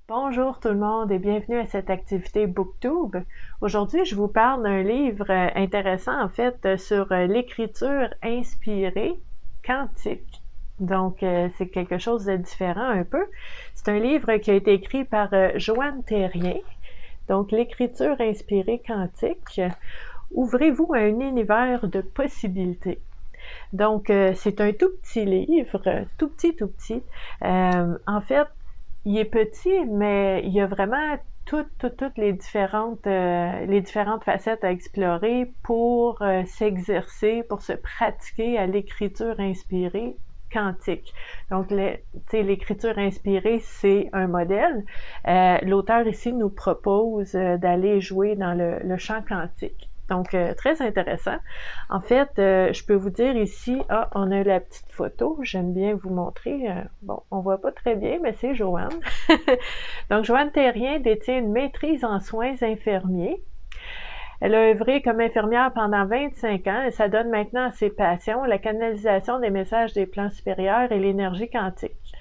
Bonjour tout le monde et bienvenue à cette activité BookTube. Aujourd'hui, je vous parle d'un livre intéressant en fait sur l'écriture inspirée quantique. Donc, c'est quelque chose de différent un peu. C'est un livre qui a été écrit par Joanne Terrien. Donc, l'écriture inspirée quantique. Ouvrez-vous à un univers de possibilités. Donc, c'est un tout petit livre, tout petit. En fait, il est petit, mais il y a vraiment toutes les différentes facettes à explorer pour s'exercer, pour se pratiquer à l'écriture inspirée quantique. Donc, l'écriture inspirée, c'est un modèle. L'auteur ici nous propose d'aller jouer dans le champ quantique. Donc, très intéressant. En fait, je peux vous dire ici, on a la petite photo, j'aime bien vous montrer. Bon, on voit pas très bien, mais c'est Joanne. Donc, Joanne Terrien détient une maîtrise en soins infirmiers. Elle a œuvré comme infirmière pendant 25 ans et s'adonne maintenant à ses passions, la canalisation des messages des plans supérieurs et l'énergie quantique.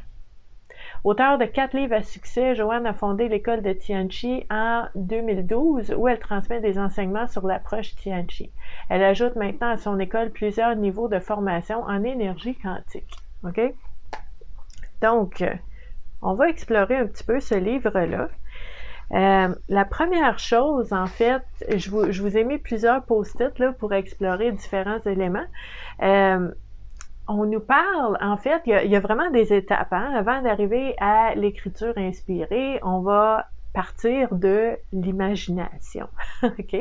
Auteure de 4 livres à succès, Joanne a fondé l'école de Tianchi en 2012 où elle transmet des enseignements sur l'approche Tianchi. Elle ajoute maintenant à son école plusieurs niveaux de formation en énergie quantique. OK? Donc, on va explorer un petit peu ce livre-là. La première chose, en fait, je vous ai mis plusieurs post-it là, pour explorer différents éléments. On nous parle, en fait, il y a vraiment des étapes. Hein? Avant d'arriver à l'écriture inspirée, on va partir de l'imagination. OK?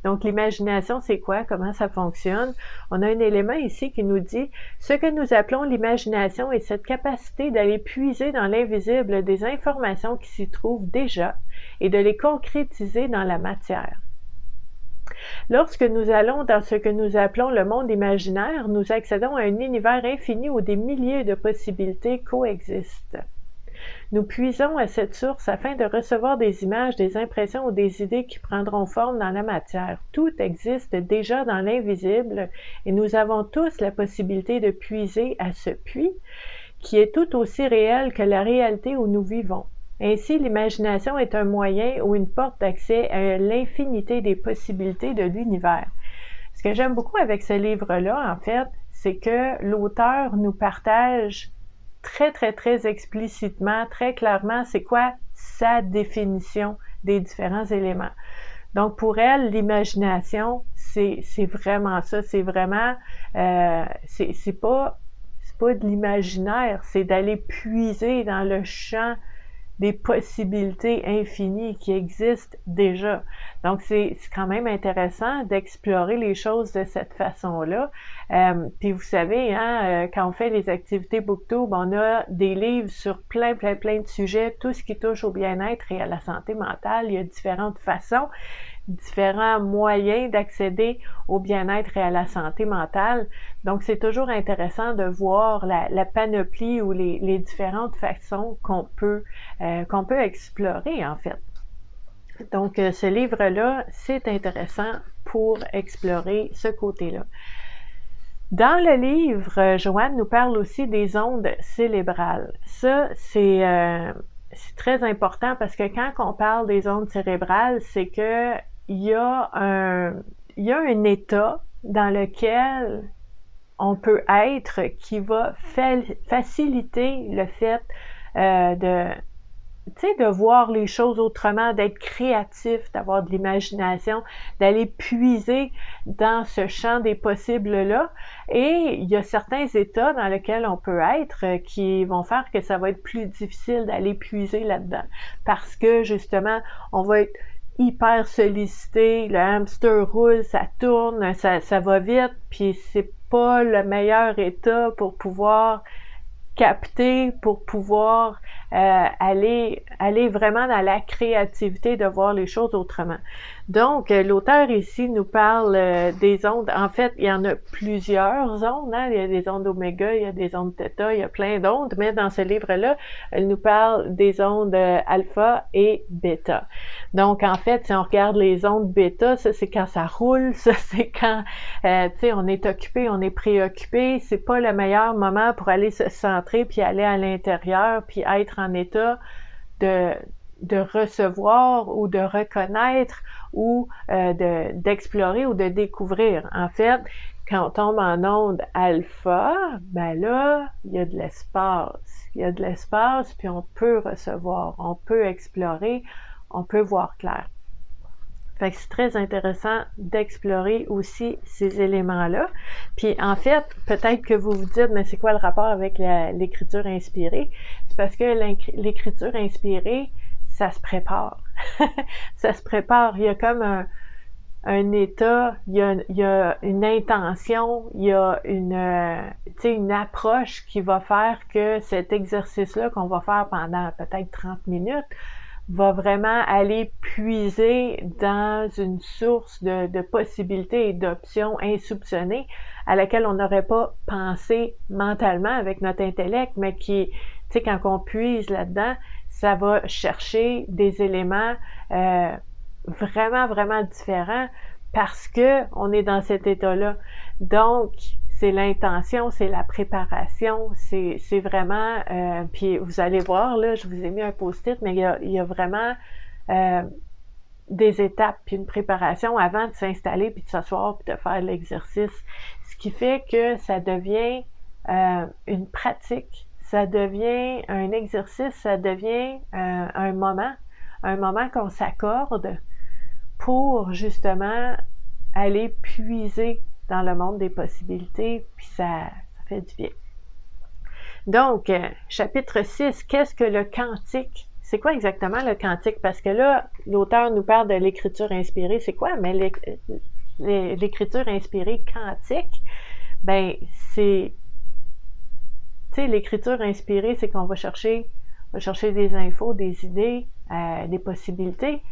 Donc, l'imagination, c'est quoi? Comment ça fonctionne? On a un élément ici qui nous dit « Ce que nous appelons l'imagination est cette capacité d'aller puiser dans l'invisible des informations qui s'y trouvent déjà et de les concrétiser dans la matière. » Lorsque nous allons dans ce que nous appelons le monde imaginaire, nous accédons à un univers infini où des milliers de possibilités coexistent. Nous puisons à cette source afin de recevoir des images, des impressions ou des idées qui prendront forme dans la matière. Tout existe déjà dans l'invisible et nous avons tous la possibilité de puiser à ce puits qui est tout aussi réel que la réalité où nous vivons. Ainsi, l'imagination est un moyen ou une porte d'accès à l'infinité des possibilités de l'univers. Ce que j'aime beaucoup avec ce livre-là, en fait, c'est que l'auteur nous partage très explicitement, très clairement, c'est quoi sa définition des différents éléments. Donc, pour elle, l'imagination, c'est vraiment ça. C'est vraiment, c'est pas de l'imaginaire, c'est d'aller puiser dans le champ des possibilités infinies qui existent déjà. Donc, c'est quand même intéressant d'explorer les choses de cette façon-là. Puis vous savez, hein, quand on fait les activités BookTube, on a des livres sur plein de sujets, tout ce qui touche au bien-être et à la santé mentale. Il y a différentes façons, différents moyens d'accéder au bien-être et à la santé mentale. Donc, c'est toujours intéressant de voir la panoplie ou les différentes façons qu'on peut explorer, en fait. Donc, ce livre-là, c'est intéressant pour explorer ce côté-là. Dans le livre, Joanne nous parle aussi des ondes cérébrales. Ça, c'est très important parce que quand on parle des ondes cérébrales, c'est que il y a un état dans lequel on peut être qui va faciliter le fait de voir les choses autrement, d'être créatif, d'avoir de l'imagination, d'aller puiser dans ce champ des possibles-là. Et il y a certains états dans lesquels on peut être qui vont faire que ça va être plus difficile d'aller puiser là-dedans. Parce que, justement, on va être hyper sollicité, le hamster roule, ça tourne, ça va vite, puis c'est pas le meilleur état pour pouvoir capter, pour pouvoir aller vraiment dans la créativité de voir les choses autrement. Donc, l'auteur ici nous parle des ondes. En fait, il y en a plusieurs ondes. Hein? Il y a des ondes oméga, il y a des ondes θ, il y a plein d'ondes. Mais dans ce livre-là, elle nous parle des ondes alpha et bêta. Donc, en fait, si on regarde les ondes bêta, ça, c'est quand ça roule. Ça, c'est quand, tu sais, on est occupé, on est préoccupé. C'est pas le meilleur moment pour aller se centrer puis aller à l'intérieur puis être en état de recevoir ou de reconnaître ou d'explorer ou de découvrir. En fait, quand on tombe en onde alpha, ben là, il y a de l'espace. Il y a de l'espace, puis on peut recevoir, on peut explorer, on peut voir clair. Fait que c'est très intéressant d'explorer aussi ces éléments-là. Puis en fait, peut-être que vous vous dites, mais c'est quoi le rapport avec l'écriture inspirée? C'est parce que l'écriture inspirée, ça se prépare. Ça se prépare. Il y a comme un état, il y a une intention, il y a une approche qui va faire que cet exercice-là qu'on va faire pendant peut-être 30 minutes va vraiment aller puiser dans une source de possibilités et d'options insoupçonnées à laquelle on n'aurait pas pensé mentalement avec notre intellect, mais qui, tu sais, quand on puise là-dedans, ça va chercher des éléments vraiment, vraiment différents parce que on est dans cet état-là. Donc, c'est l'intention, c'est la préparation, c'est vraiment, puis vous allez voir, là, je vous ai mis un post-it, mais il y a vraiment des étapes, puis une préparation avant de s'installer, puis de s'asseoir, puis de faire l'exercice. Ce qui fait que ça devient une pratique, ça devient un exercice, ça devient un moment qu'on s'accorde pour justement aller puiser dans le monde des possibilités, puis ça fait du bien. Donc, chapitre 6, qu'est-ce que le quantique? C'est quoi exactement le quantique? Parce que là, l'auteur nous parle de l'écriture inspirée. C'est quoi? Mais l'écriture inspirée quantique, ben c'est, tu sais, l'écriture inspirée, c'est qu'on va chercher des infos, des idées, des possibilités.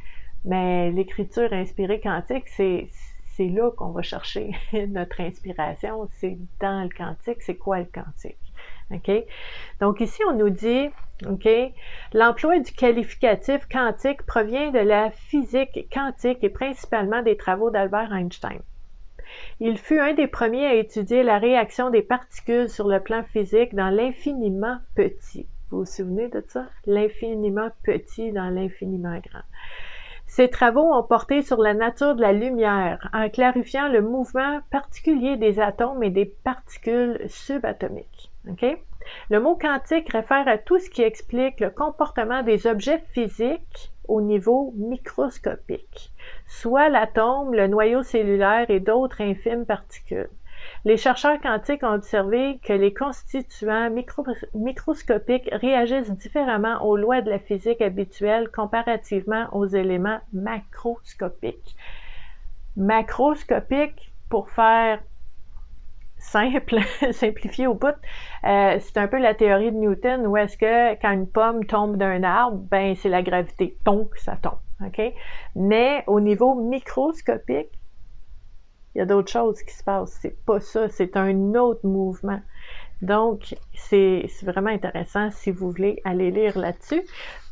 Mais l'écriture inspirée quantique, c'est là qu'on va chercher notre inspiration. C'est dans le quantique. C'est quoi le quantique? OK? Donc ici, on nous dit, OK, l'emploi du qualificatif quantique provient de la physique quantique et principalement des travaux d'Albert Einstein. Il fut un des premiers à étudier la réaction des particules sur le plan physique dans l'infiniment petit. Vous vous souvenez de ça? L'infiniment petit dans l'infiniment grand. Ces travaux ont porté sur la nature de la lumière en clarifiant le mouvement particulier des atomes et des particules subatomiques. Okay? Le mot quantique réfère à tout ce qui explique le comportement des objets physiques au niveau microscopique, soit l'atome, le noyau cellulaire et d'autres infimes particules. Les chercheurs quantiques ont observé que les constituants microscopiques réagissent différemment aux lois de la physique habituelle comparativement aux éléments macroscopiques. Macroscopique, pour faire simple, simplifié au bout, c'est un peu la théorie de Newton où est-ce que quand une pomme tombe d'un arbre, ben c'est la gravité, donc ça tombe. Okay? Mais au niveau microscopique, il y a d'autres choses qui se passent. C'est pas ça, c'est un autre mouvement. Donc, c'est vraiment intéressant si vous voulez aller lire là-dessus.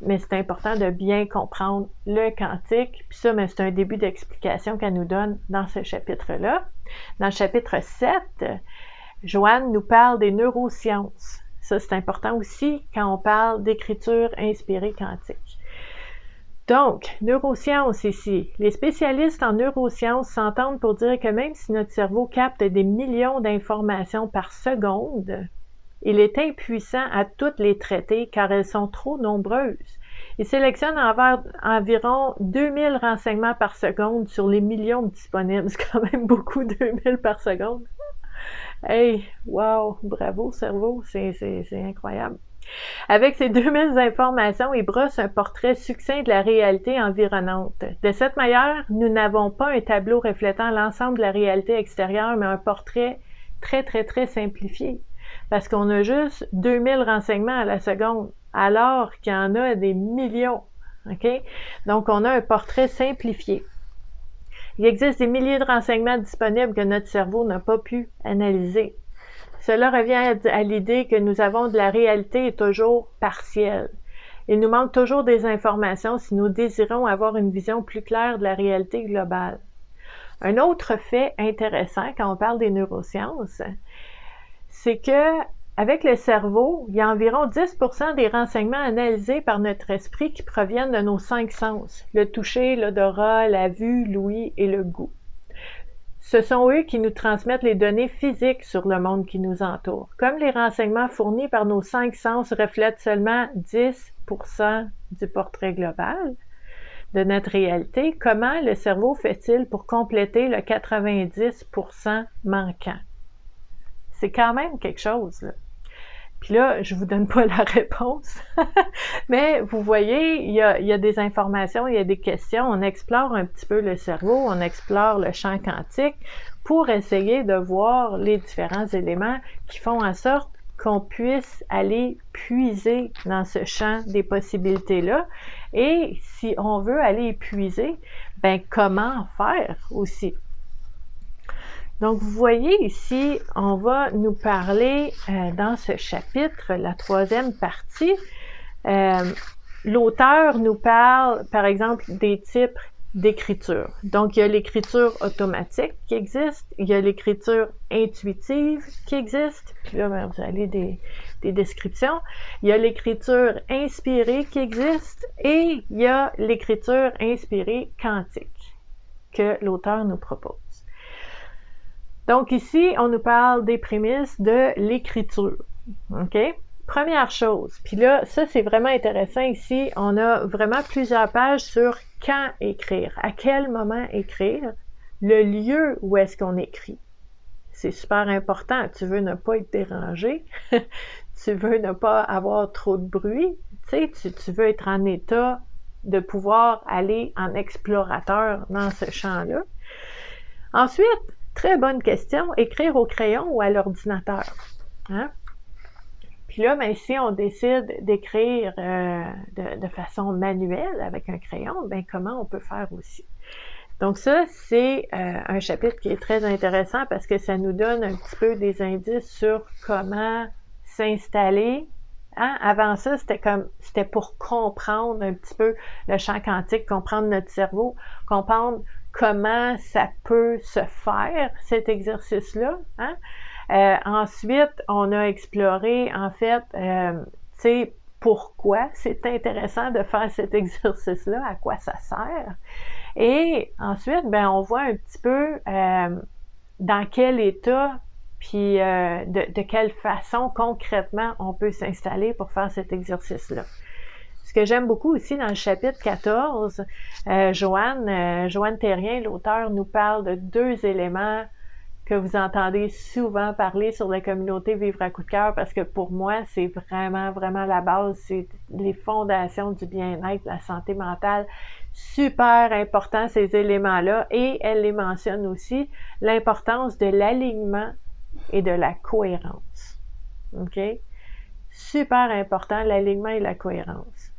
Mais c'est important de bien comprendre le quantique. Puis ça, c'est un début d'explication qu'elle nous donne dans ce chapitre-là. Dans le chapitre 7, Joanne nous parle des neurosciences. Ça, c'est important aussi quand on parle d'écriture inspirée quantique. Donc, neurosciences ici. Les spécialistes en neurosciences s'entendent pour dire que même si notre cerveau capte des millions d'informations par seconde, il est impuissant à toutes les traiter car elles sont trop nombreuses. Il sélectionne environ 2000 renseignements par seconde sur les millions disponibles. C'est quand même beaucoup, 2000 par seconde. Hey, wow, bravo cerveau, c'est incroyable. Avec ces 2000 informations, il brosse un portrait succinct de la réalité environnante. De cette manière, nous n'avons pas un tableau reflétant l'ensemble de la réalité extérieure, mais un portrait très, très, très simplifié. Parce qu'on a juste 2000 renseignements à la seconde, alors qu'il y en a des millions. Okay? Donc, on a un portrait simplifié. Il existe des milliers de renseignements disponibles que notre cerveau n'a pas pu analyser. Cela revient à l'idée que nous avons de la réalité est toujours partielle. Il nous manque toujours des informations si nous désirons avoir une vision plus claire de la réalité globale. Un autre fait intéressant quand on parle des neurosciences, c'est que avec le cerveau, il y a environ 10% des renseignements analysés par notre esprit qui proviennent de nos 5 sens, le toucher, l'odorat, la vue, l'ouïe et le goût. Ce sont eux qui nous transmettent les données physiques sur le monde qui nous entoure. Comme les renseignements fournis par nos 5 sens reflètent seulement 10% du portrait global de notre réalité, comment le cerveau fait-il pour compléter le 90% manquant? C'est quand même quelque chose, là. Puis là, je vous donne pas la réponse, mais vous voyez, il y a des informations, il y a des questions, on explore un petit peu le cerveau, on explore le champ quantique pour essayer de voir les différents éléments qui font en sorte qu'on puisse aller puiser dans ce champ des possibilités-là. Et si on veut aller puiser, ben comment faire aussi? Donc, vous voyez ici, on va nous parler dans ce chapitre, la 3e partie, l'auteur nous parle, par exemple, des types d'écriture. Donc, il y a l'écriture automatique qui existe, il y a l'écriture intuitive qui existe, puis là, ben, vous avez des descriptions. Il y a l'écriture inspirée qui existe et il y a l'écriture inspirée quantique que l'auteur nous propose. Donc ici, on nous parle des prémices de l'écriture. OK? Première chose, puis là, ça c'est vraiment intéressant ici, on a vraiment plusieurs pages sur quand écrire, à quel moment écrire, le lieu où est-ce qu'on écrit. C'est super important, tu veux ne pas être dérangé, tu veux ne pas avoir trop de bruit, tu veux être en état de pouvoir aller en explorateur dans ce champ-là. Ensuite, très bonne question, écrire au crayon ou à l'ordinateur. Hein? Puis là, ben, si on décide d'écrire de façon manuelle avec un crayon, ben, comment on peut faire aussi? Donc ça, c'est un chapitre qui est très intéressant parce que ça nous donne un petit peu des indices sur comment s'installer. Hein? Avant ça, c'était pour comprendre un petit peu le champ quantique, comprendre notre cerveau, comprendre comment ça peut se faire, cet exercice-là. Hein? Ensuite, on a exploré, en fait, tu sais, pourquoi c'est intéressant de faire cet exercice-là, à quoi ça sert. Et ensuite, ben, on voit un petit peu dans quel état, puis de quelle façon concrètement on peut s'installer pour faire cet exercice-là. Ce que j'aime beaucoup aussi dans le chapitre 14, Joanne Thérien, l'auteur, nous parle de 2 éléments que vous entendez souvent parler sur la communauté Vivre à coup de cœur, parce que pour moi, c'est vraiment, vraiment la base, c'est les fondations du bien-être, la santé mentale. Super important ces éléments-là, et elle les mentionne aussi, l'importance de l'alignement et de la cohérence. OK? Super important, l'alignement et la cohérence.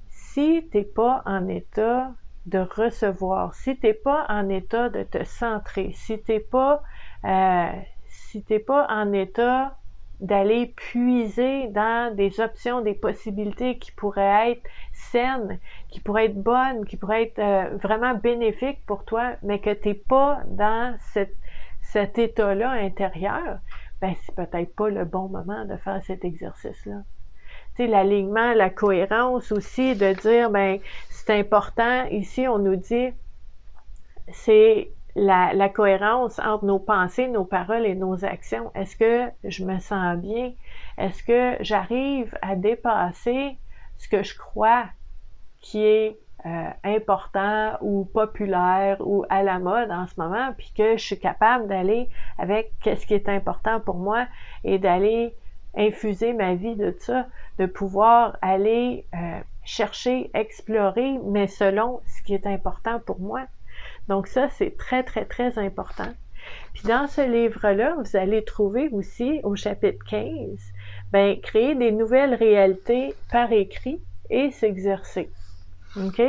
Si tu n'es pas en état de recevoir, si tu n'es pas en état de te centrer, si tu n'es pas en état d'aller puiser dans des options, des possibilités qui pourraient être saines, qui pourraient être bonnes, qui pourraient être vraiment bénéfiques pour toi, mais que tu n'es pas dans cet état-là intérieur, ben c'est peut-être pas le bon moment de faire cet exercice-là. Tu sais, l'alignement, la cohérence aussi, de dire, ben c'est important, ici on nous dit, c'est la cohérence entre nos pensées, nos paroles et nos actions. Est-ce que je me sens bien? Est-ce que j'arrive à dépasser ce que je crois qui est important ou populaire ou à la mode en ce moment, puis que je suis capable d'aller avec qu'est-ce qui est important pour moi et d'aller infuser ma vie de ça, de pouvoir aller chercher, explorer, mais selon ce qui est important pour moi. Donc ça, c'est très, très, très important. Puis dans ce livre-là, vous allez trouver aussi, au chapitre 15, ben, créer des nouvelles réalités par écrit et s'exercer. OK?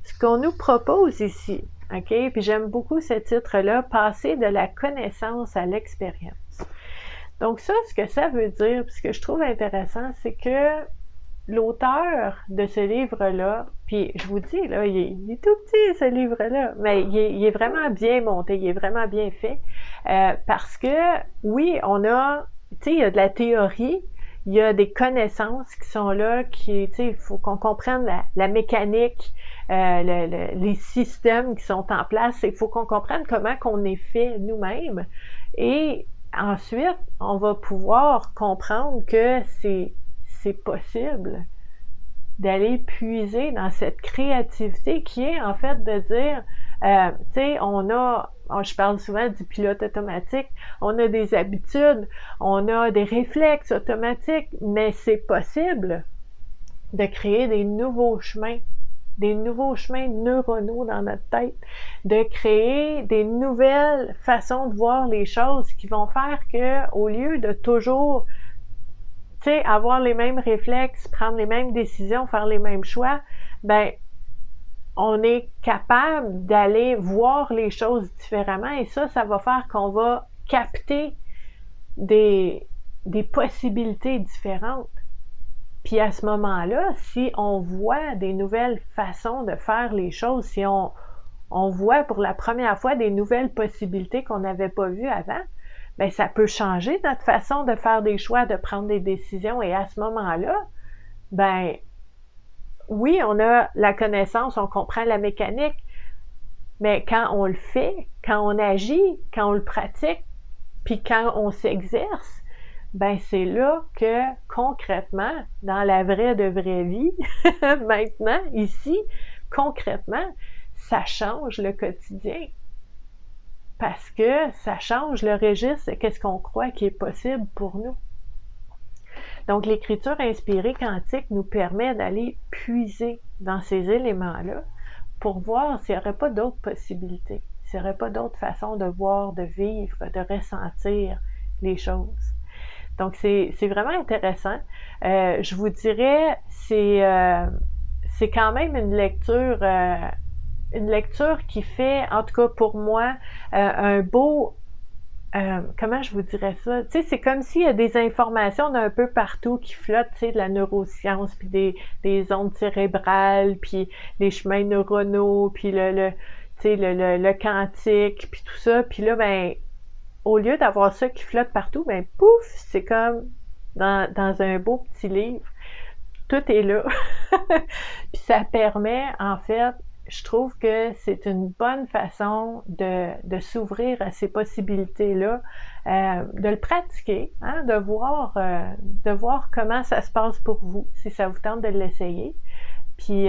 Ce qu'on nous propose ici, OK? Puis j'aime beaucoup ce titre-là, passer de la connaissance à l'expérience. Donc ça, ce que ça veut dire, puis ce que je trouve intéressant, c'est que l'auteur de ce livre-là, puis je vous dis, là, il est tout petit, ce livre-là, mais il est vraiment bien monté, il est vraiment bien fait, parce que, oui, on a tu sais, il y a de la théorie, il y a des connaissances qui sont là, tu sais, il faut qu'on comprenne la mécanique, les systèmes qui sont en place, il faut qu'on comprenne comment qu'on est fait nous-mêmes. Et ensuite, on va pouvoir comprendre que c'est possible d'aller puiser dans cette créativité qui est en fait de dire, tu sais, je parle souvent du pilote automatique, on a des habitudes, on a des réflexes automatiques, mais c'est possible de créer des nouveaux chemins neuronaux dans notre tête, de créer des nouvelles façons de voir les choses qui vont faire que, au lieu de toujours, tu sais, avoir les mêmes réflexes, prendre les mêmes décisions, faire les mêmes choix, ben, on est capable d'aller voir les choses différemment et ça va faire qu'on va capter des possibilités différentes. Puis à ce moment-là, si on voit des nouvelles façons de faire les choses, si on voit pour la première fois des nouvelles possibilités qu'on n'avait pas vues avant, ben ça peut changer notre façon de faire des choix, de prendre des décisions. Et à ce moment-là, ben oui, on a la connaissance, on comprend la mécanique, mais quand on le fait, quand on agit, quand on le pratique, puis quand on s'exerce, ben c'est là que concrètement, dans la vraie de vraie vie, maintenant, ici, concrètement, ça change le quotidien. Parce que ça change le registre de qu'est-ce qu'on croit qui est possible pour nous. Donc, l'écriture inspirée quantique nous permet d'aller puiser dans ces éléments-là pour voir s'il n'y aurait pas d'autres possibilités, s'il n'y aurait pas d'autres façons de voir, de vivre, de ressentir les choses. Donc, c'est vraiment intéressant. Je vous dirais, c'est quand même une lecture qui fait, en tout cas pour moi, un beau, comment je vous dirais ça? Tu sais, c'est comme s'il y a des informations d'un peu partout qui flottent, tu sais, de la neuroscience, puis des ondes cérébrales, puis les chemins neuronaux, puis tu sais, le quantique, puis tout ça. Puis là, ben, au lieu d'avoir ça qui flotte partout, ben pouf, c'est comme dans un beau petit livre. Tout est là. Puis ça permet, en fait, je trouve que c'est une bonne façon de s'ouvrir à ces possibilités-là, de le pratiquer, hein, de voir comment ça se passe pour vous, si ça vous tente de l'essayer. Puis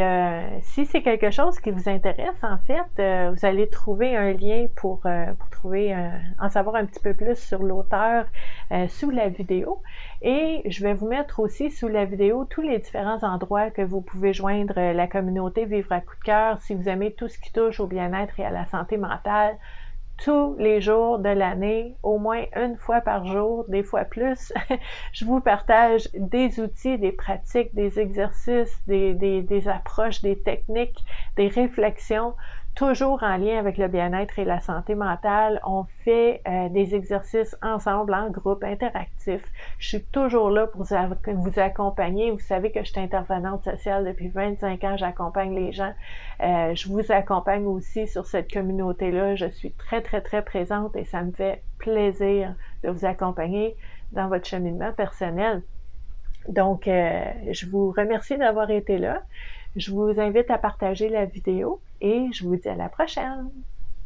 si c'est quelque chose qui vous intéresse, en fait, vous allez trouver un lien pour en savoir un petit peu plus sur l'auteur sous la vidéo. Et je vais vous mettre aussi sous la vidéo tous les différents endroits que vous pouvez joindre la communauté Vivre à coup de cœur si vous aimez tout ce qui touche au bien-être et à la santé mentale. Tous les jours de l'année, au moins une fois par jour, des fois plus, je vous partage des outils, des pratiques, des exercices, des approches, des techniques, des réflexions, toujours en lien avec le bien-être et la santé mentale. On fait des exercices ensemble, en groupe, interactif. Je suis toujours là pour vous accompagner. Vous savez que je suis intervenante sociale depuis 25 ans, j'accompagne les gens. Je vous accompagne aussi sur cette communauté-là. Je suis très, très, très présente et ça me fait plaisir de vous accompagner dans votre cheminement personnel. Donc, je vous remercie d'avoir été là. Je vous invite à partager la vidéo et je vous dis à la prochaine.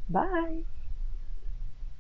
Bye!